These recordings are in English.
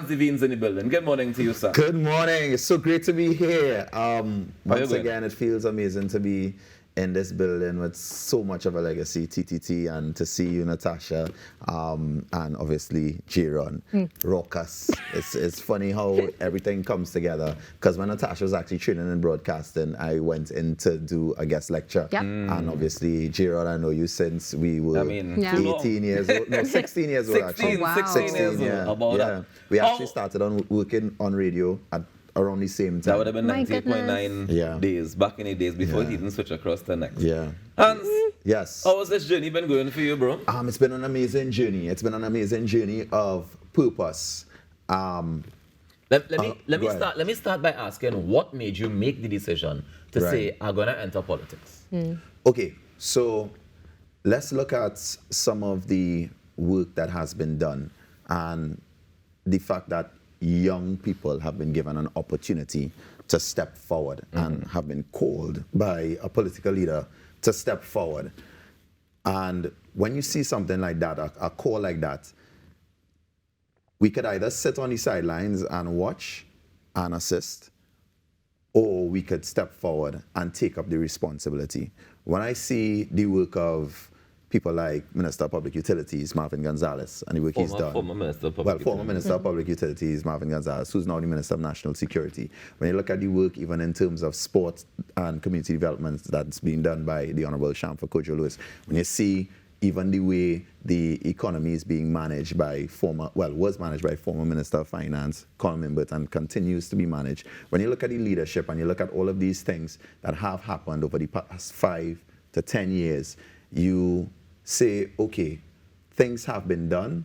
Hans Devines in the building. Good morning to you, sir. Good morning. It's so great to be here. Once again, it feels amazing to be in this building with so much of a legacy, TTT, and to see you, Natasha, and obviously J-Ron, Raucous. It's funny how everything comes together, because when Natasha was actually training in broadcasting, I went in to do a guest lecture. Yep. And obviously, J-Ron, I know you since we were 18 years old. No, 16 years old, actually. 16 years old. Yeah. We actually started on working on radio at around the same time. That would have been 98.9 days, back in the days before he didn't switch across to next. Yeah. Hans, yes. How has this journey been going for you, bro? It's been an amazing journey. It's been an amazing journey of purpose. Let me start by asking, what made you make the decision to say, I'm going to enter politics? Okay, so let's look at some of the work that has been done and the fact that young people have been given an opportunity to step forward and have been called by a political leader to step forward. And when you see something like that, a call like that, we could either sit on the sidelines and watch and assist, or we could step forward and take up the responsibility. When I see the work of people like Minister of Public Utilities, Marvin Gonzalez, and the work he's done. Former Minister of Public Utilities. Former Minister of Public Utilities, Marvin Gonzalez, who's now the Minister of National Security. When you look at the work, even in terms of sport and community development that's being done by the Honorable Shamfa Kojo Lewis, when you see even the way the economy is being managed by was managed by former Minister of Finance, Colin Mimbert, and continues to be managed. When you look at the leadership and you look at all of these things that have happened over the past 5 to 10 years, you say, okay, things have been done.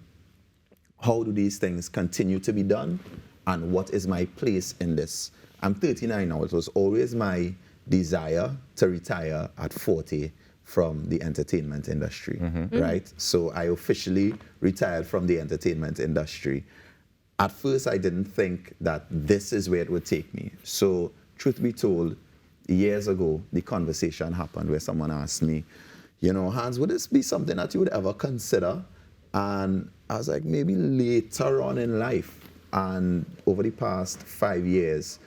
How do these things continue to be done? And what is my place in this? I'm 39 now. It was always my desire to retire at 40 from the entertainment industry, right? So I officially retired from the entertainment industry. At first, I didn't think that this is where it would take me. So truth be told, years ago, the conversation happened where someone asked me, you know, Hans, would this be something that you would ever consider? And I was like, maybe later on in life. And over the past 5 years,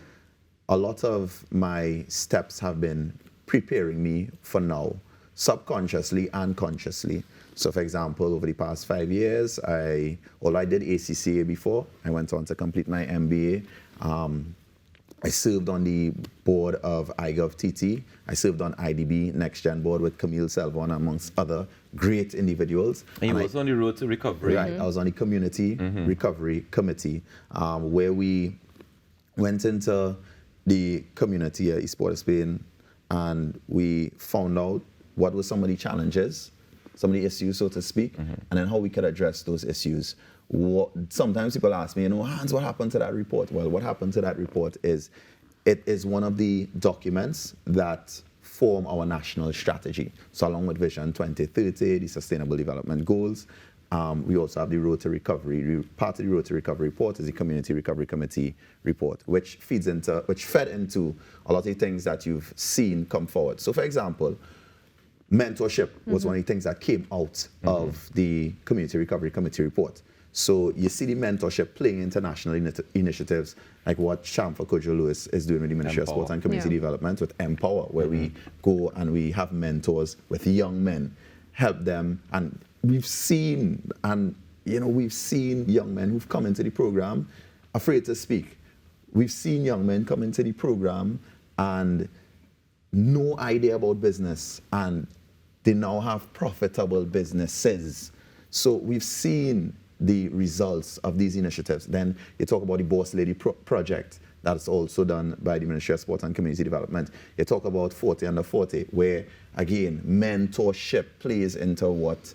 a lot of my steps have been preparing me for now, subconsciously and consciously. So for example, over the past 5 years, although I did ACCA before, I went on to complete my MBA. I served on the board of iGovTT. I served on IDB Next Gen board with Camille Selvon, amongst other great individuals. And you were also on the road to recovery. Right, I was on the Community Recovery Committee, where we went into the community at East Port of Spain, and we found out what were some of the challenges, some of the issues, so to speak, and then how we could address those issues. Sometimes people ask me, you know, Hans, what happened to that report? Well, what happened to that report is, it is one of the documents that form our national strategy. So along with Vision 2030, the Sustainable Development Goals, we also have the Road to Recovery. Part of the Road to Recovery report is the Community Recovery Committee report, which fed into a lot of things that you've seen come forward. So for example, mentorship was one of the things that came out of the Community Recovery Committee report. So you see the mentorship playing international initiatives like what Shamfa Kojo Lewis is doing with the Ministry of Sport and Community Development with Empower, where we go and we have mentors with young men, help them. And we've seen young men who've come into the program afraid to speak. We've seen young men come into the program and no idea about business, and they now have profitable businesses. So we've seen the results of these initiatives. Then you talk about the Boss Lady project that's also done by the Ministry of Sport and Community Development. You talk about 40 Under 40, where again, mentorship plays into what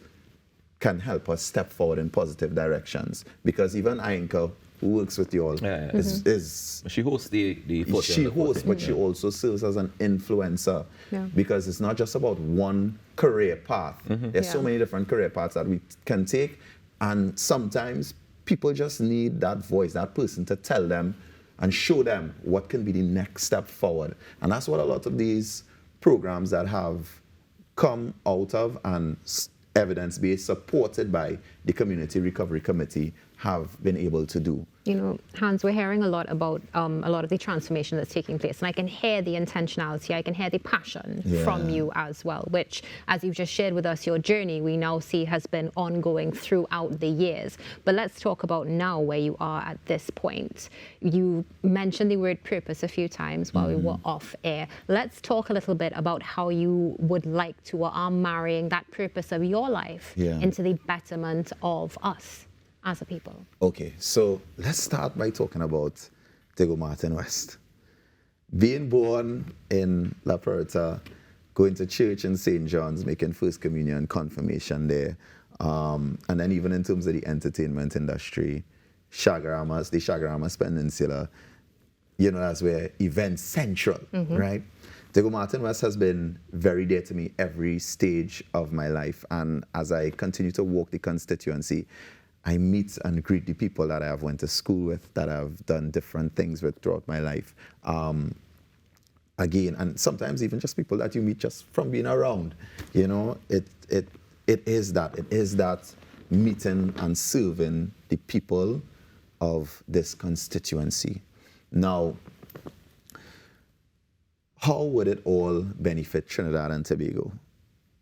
can help us step forward in positive directions. Because even Ainka, who works with you all, is she hosts the 40 she hosts, but she also serves as an influencer, because it's not just about one career path. There's so many different career paths that we can take, and sometimes people just need that voice, that person to tell them and show them what can be the next step forward. And that's what a lot of these programs that have come out of and evidence-based, supported by the Community Recovery Committee, have been able to do. You know, Hans, we're hearing a lot about a lot of the transformation that's taking place, and I can hear the intentionality, I can hear the passion from you as well, which, as you've just shared with us, your journey, we now see has been ongoing throughout the years. But let's talk about now where you are at this point. You mentioned the word purpose a few times while we were off air. Let's talk a little bit about how you would like to or are marrying that purpose of your life into the betterment of us as a people. Okay, so let's start by talking about Diego Martin West. Being born in La Puerta, going to church in St. John's, making first communion, confirmation there, and then even in terms of the entertainment industry, the Chaguaramas Peninsula, you know, that's where events central, right? Diego Martin West has been very dear to me every stage of my life, and as I continue to walk the constituency, I meet and greet the people that I have went to school with, that I've done different things with throughout my life. Again, and sometimes even just people that you meet just from being around. You know, it is that meeting and serving the people of this constituency. Now, how would it all benefit Trinidad and Tobago?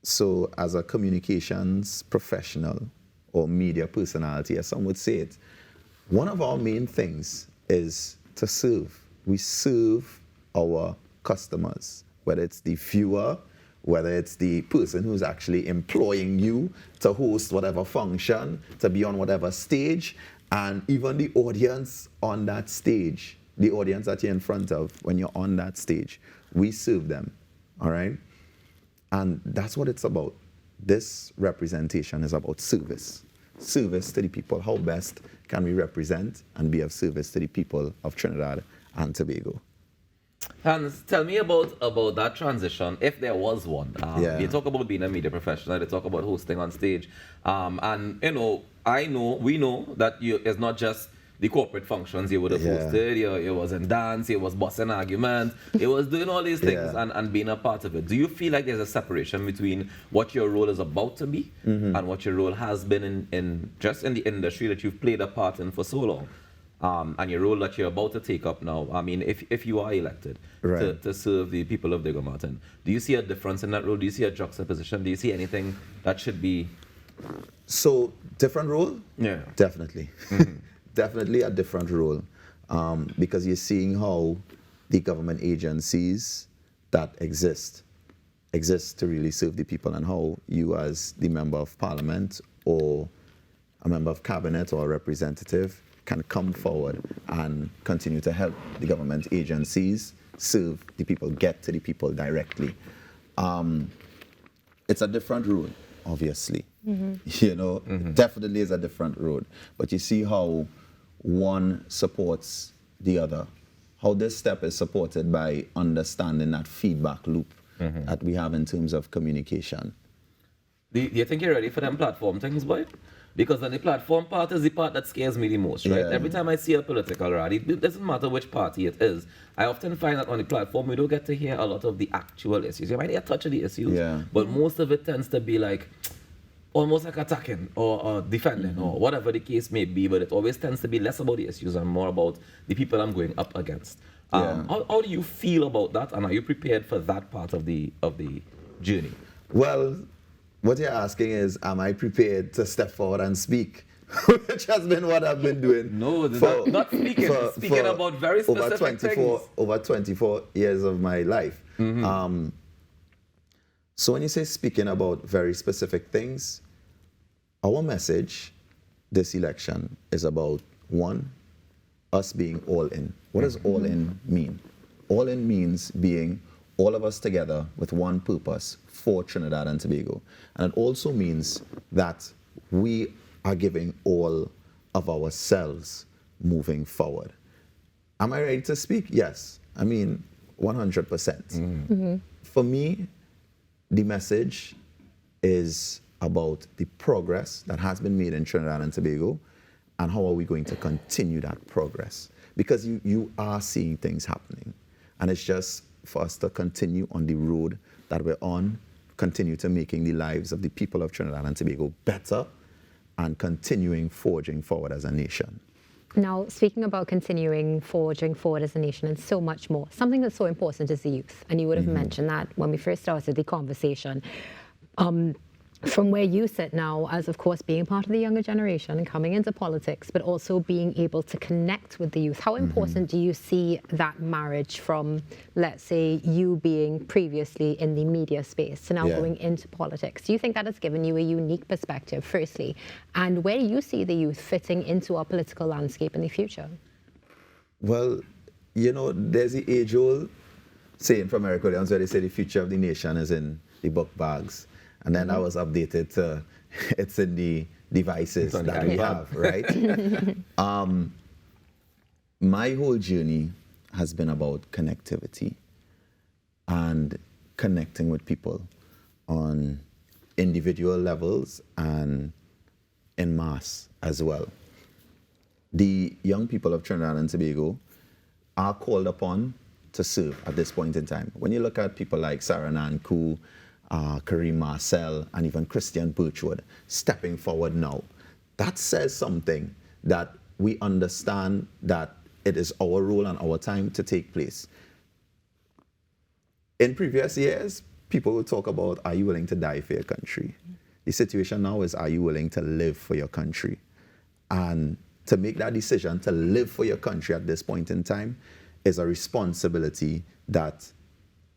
So, as a communications professional, or media personality, as some would say it, one of our main things is to serve. We serve our customers, whether it's the viewer, whether it's the person who's actually employing you to host whatever function, to be on whatever stage, and even the audience on that stage, the audience that you're in front of when you're on that stage. We serve them, all right? And that's what it's about. This representation is about service. Service to the people. How best can we represent and be of service to the people of Trinidad and Tobago? Hans, tell me about that transition, if there was one. You talk about being a media professional, you talk about hosting on stage. And, you know, we know that it's not just the corporate functions you would have hosted. It was in dance, it was bossing argument, it was doing all these things and being a part of it. Do you feel like there's a separation between what your role is about to be and what your role has been in just in the industry that you've played a part in for so long? And your role that you're about to take up now, I mean, if you are elected to serve the people of Diego Martin, do you see a difference in that role? Do you see a juxtaposition? Do you see anything that should be... So, different role? Yeah. Definitely. Definitely a different role, because you're seeing how the government agencies that exist to really serve the people, and how you as the member of parliament or a member of cabinet or a representative can come forward and continue to help the government agencies serve the people, get to the people directly. It's a different role, obviously. You know, definitely is a different road. But you see how one supports the other, how this step is supported by understanding that feedback loop that we have in terms of communication. Do you think you're ready for them platform things, boy? Because on the platform part is the part that scares me the most, right? Every time I see a political rally, it doesn't matter which party it is, I often find that on the platform we don't get to hear a lot of the actual issues. You might hear a touch of the issues, but most of it tends to be like almost like attacking or defending or whatever the case may be, but it always tends to be less about the issues and more about the people I'm going up against. How do you feel about that, and are you prepared for that part of the journey? Well, what you're asking is, am I prepared to step forward and speak? Which has been what I've been doing. No, not speaking. Speaking about very specific things. Over 24 years of my life. So when you say speaking about very specific things, our message this election is about, one, us being all in. What does all in mean? All in means being all of us together with one purpose for Trinidad and Tobago. And it also means that we are giving all of ourselves moving forward. Am I ready to speak? Yes. I mean, 100%. For me, the message is about the progress that has been made in Trinidad and Tobago, and how are we going to continue that progress? Because you are seeing things happening, and it's just for us to continue on the road that we're on, continue to making the lives of the people of Trinidad and Tobago better, and continuing forging forward as a nation. Now, speaking about continuing forging forward as a nation and so much more, something that's so important is the youth. And you would have mentioned that when we first started the conversation. From where you sit now, as of course being part of the younger generation and coming into politics, but also being able to connect with the youth, how important do you see that marriage from, let's say, you being previously in the media space to now going into politics? Do you think that has given you a unique perspective, firstly? And where do you see the youth fitting into our political landscape in the future? Well, you know, there's the age-old saying from America where they say the future of the nation is in the book bags. And then I was updated to it's in the devices that we have, right? My whole journey has been about connectivity and connecting with people on individual levels and en masse as well. The young people of Trinidad and Tobago are called upon to serve at this point in time. When you look at people like Sarah Nanku, Kareem Marcel, and even Christian Birchwood stepping forward now, that says something that we understand that it is our role and our time to take place. In previous years, people would talk about, are you willing to die for your country? The situation now is, are you willing to live for your country? And to make that decision to live for your country at this point in time is a responsibility that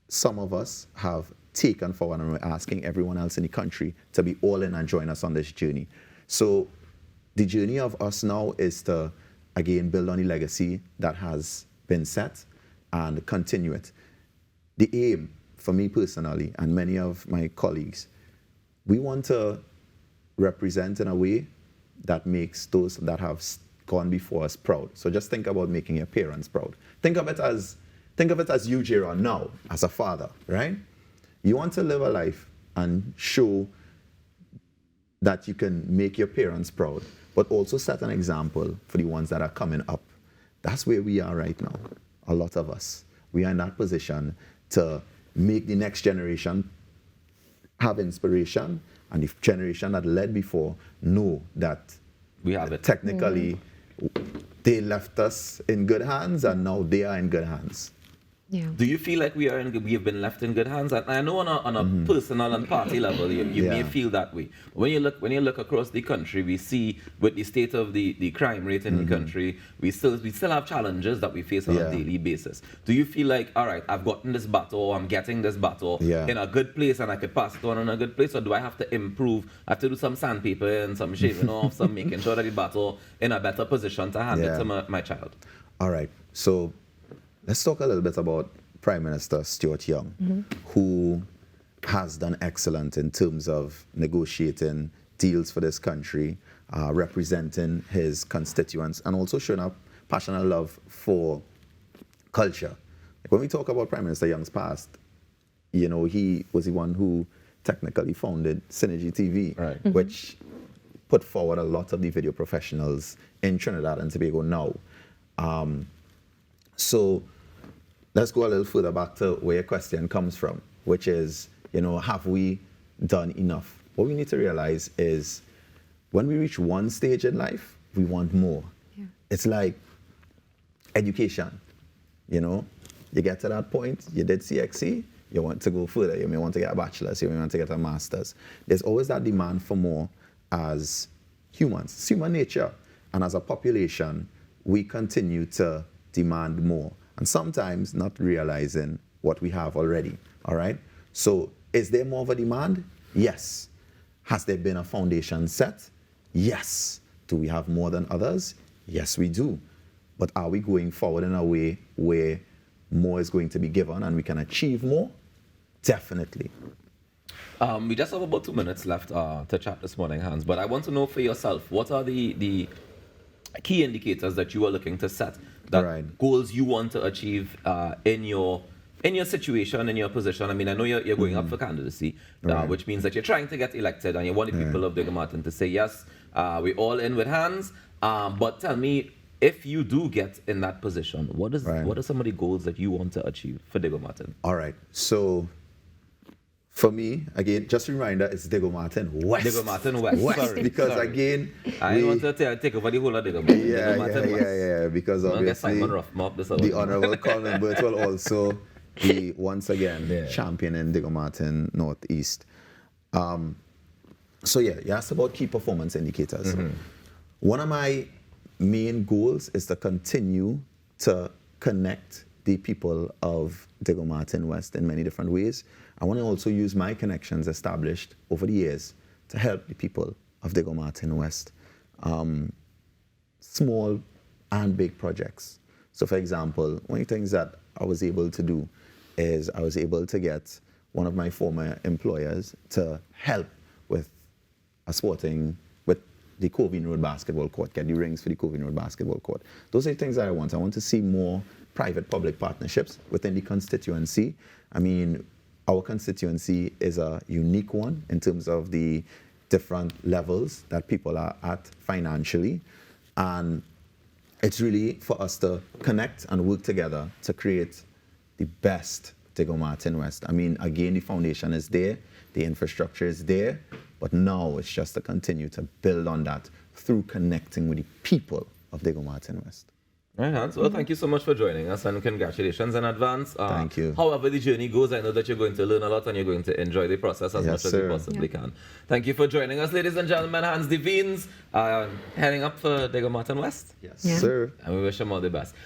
some of us have taken forward, and we're asking everyone else in the country to be all in and join us on this journey. So the journey of us now is to, again, build on the legacy that has been set and continue it. The aim for me personally and many of my colleagues, we want to represent in a way that makes those that have gone before us proud. So just think about making your parents proud. Think of it as you, Jaron, now as a father, right? You want to live a life and show that you can make your parents proud, but also set an example for the ones that are coming up. That's where we are right now, a lot of us. We are in that position to make the next generation have inspiration, and the generation that led before know that we have it. Technically, they left us in good hands, and now they are in good hands. Yeah. Do you feel like we have been left in good hands? I know on a personal and party level, you may feel that way. When you look across the country, we see with the state of the crime rate in the country, we still have challenges that we face on a daily basis. Do you feel like, all right, I've gotten this battle, or I'm getting this battle in a good place, and I could pass it on in a good place, or do I have to improve? I have to do some sandpaper and some shaving off, some making sure that the battle in a better position to hand it to my child? All right. So let's talk a little bit about Prime Minister Stuart Young, who has done excellent in terms of negotiating deals for this country, representing his constituents, and also showing a passionate love for culture. When we talk about Prime Minister Young's past, you know, he was the one who technically founded Synergy TV, which put forward a lot of the video professionals in Trinidad and Tobago now. So let's go a little further back to where your question comes from, which is, you know, have we done enough? What we need to realize is when we reach one stage in life, we want more. Yeah. It's like education, you know? You get to that point, you did CXC, you want to go further, you may want to get a bachelor's, you may want to get a master's. There's always that demand for more as humans. It's human nature. And as a population, we continue to demand more. And sometimes not realizing what we have already, all right? So is there more of a demand? Yes. Has there been a foundation set? Yes. Do we have more than others? Yes, we do. But are we going forward in a way where more is going to be given and we can achieve more? Definitely. We just have about 2 minutes left to chat this morning, Hans, but I want to know for yourself, what are the key indicators that you are looking to set, that goals you want to achieve in your situation, in your position? I mean, I know you're going up for candidacy, which means that you're trying to get elected, and you want the people of Diego Martin to say, yes, we're all in with Hans. But tell me, if you do get in that position, what are some of the goals that you want to achieve for Diego Martin? All right. So For me, again, just a reminder, it's Diego Martin West. Diego Martin West. Sorry, because sorry. again, I want to take over the whole of Diego Martin. Diego Martin West. Yeah, because obviously the Honorable Colin Burt will also be once again champion in Diego Martin Northeast. So yeah, you asked about key performance indicators. One of my main goals is to continue to connect the people of Diego Martin West in many different ways. I want to also use my connections established over the years to help the people of Diego Martin West. Small and big projects. So for example, one of the things that I was able to do is I was able to get one of my former employers to help with the Covine Road basketball court, get the rings for the Covine Road basketball court. Those are the things that I want. I want to see more private-public partnerships within the constituency. I mean, our constituency is a unique one in terms of the different levels that people are at financially. And it's really for us to connect and work together to create the best Diego Martin West. I mean, again, the foundation is there, the infrastructure is there, but now it's just to continue to build on that through connecting with the people of Diego Martin West. Right, Hans. Well, thank you so much for joining us, and congratulations in advance. Thank you. However the journey goes, I know that you're going to learn a lot and you're going to enjoy the process as much as you possibly can. Thank you for joining us, ladies and gentlemen. Hans Devines, heading up for Diego Martin West. Yes, sir. And we wish him all the best.